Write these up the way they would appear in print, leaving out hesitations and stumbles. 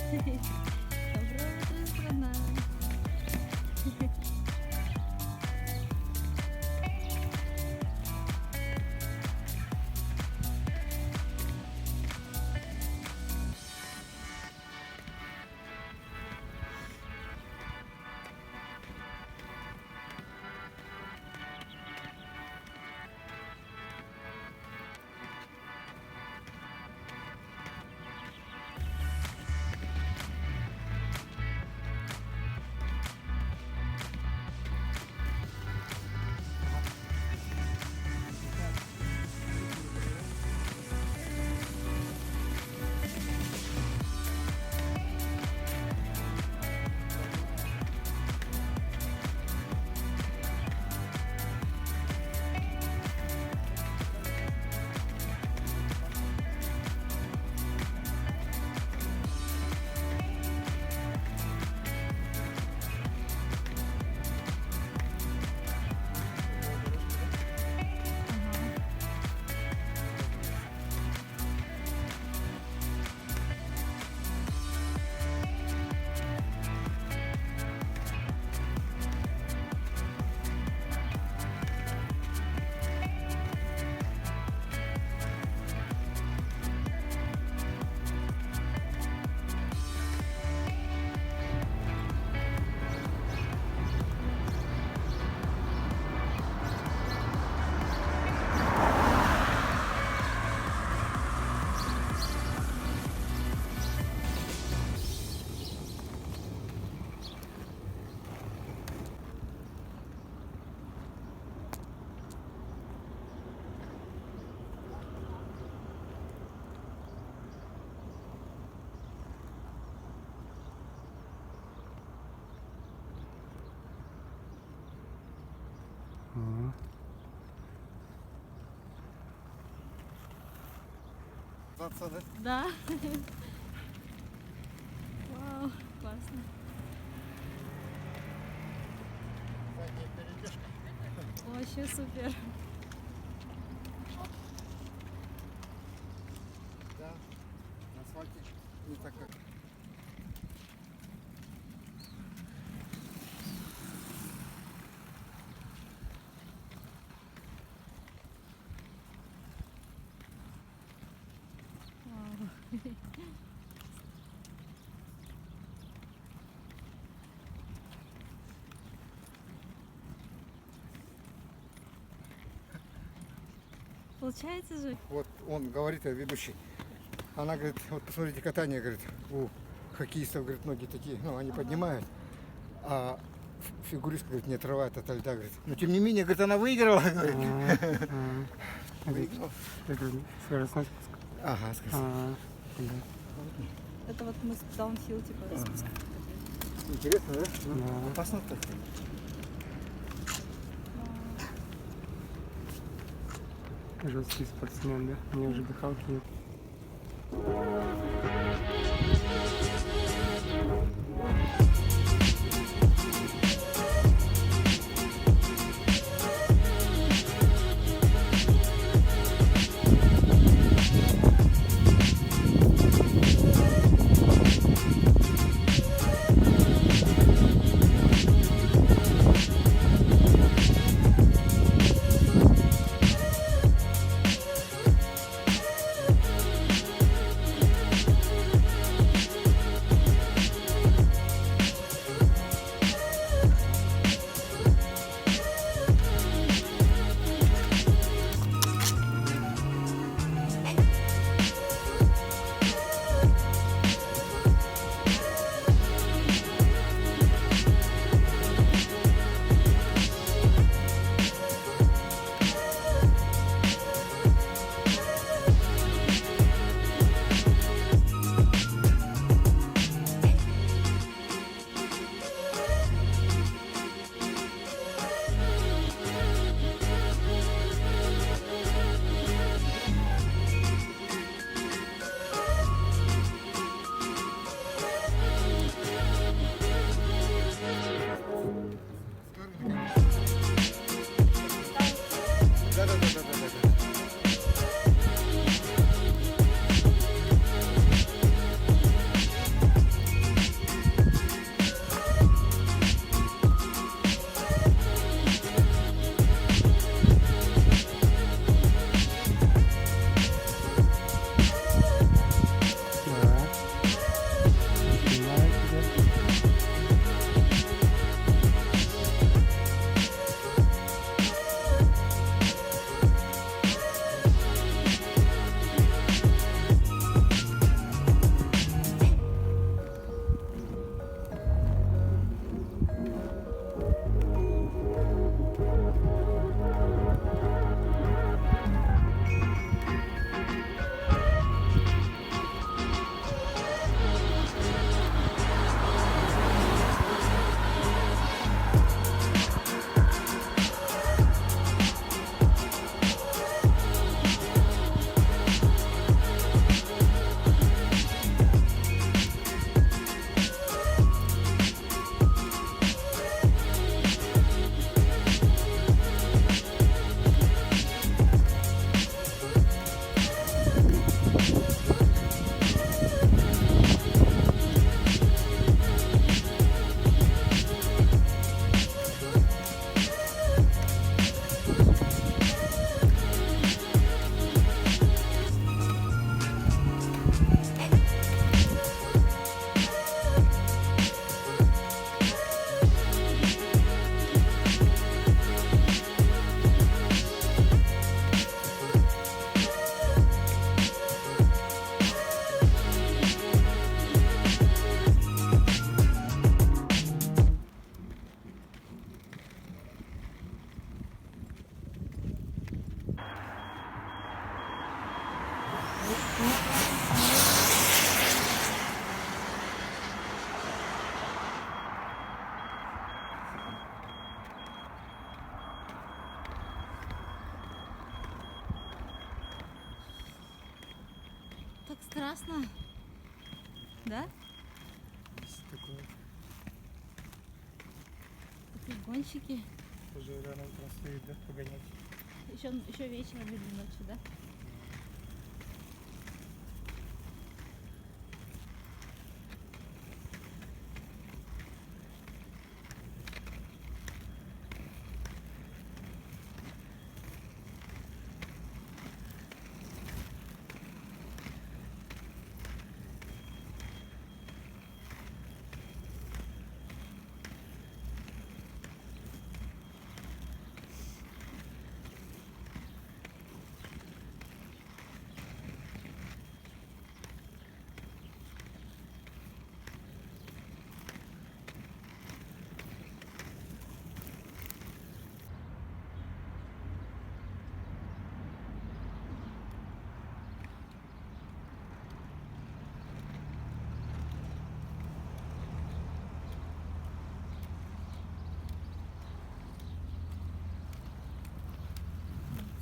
Доброе утро, страна. Да? Да. Вау, классно. Задняя передержка. Вообще супер. Да. На асфальте не так как. Вау. Получается же. Вот он говорит, ведущий. Она говорит, вот посмотрите катание, говорит, у хоккеистов, говорит, ноги такие, ну, они поднимают, а фигуристка, говорит, не отрывает от льда, говорит. Но тем не менее, говорит, она выиграла, говорит. Выиграла. Это скоростной спуск. Ага, сказал. Да. Это вот мы даунхилл типа спуск. Интересно, да? Да. Опасно так. Жесткий спортсмен, да? Мне уже дыхалки нет. Классно. Да? Есть такое. Такие гонщики. Уже рано утром стоит, да, погонять. Еще вечером или ночью, да?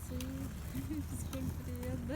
Молодцы. Всем привет, да?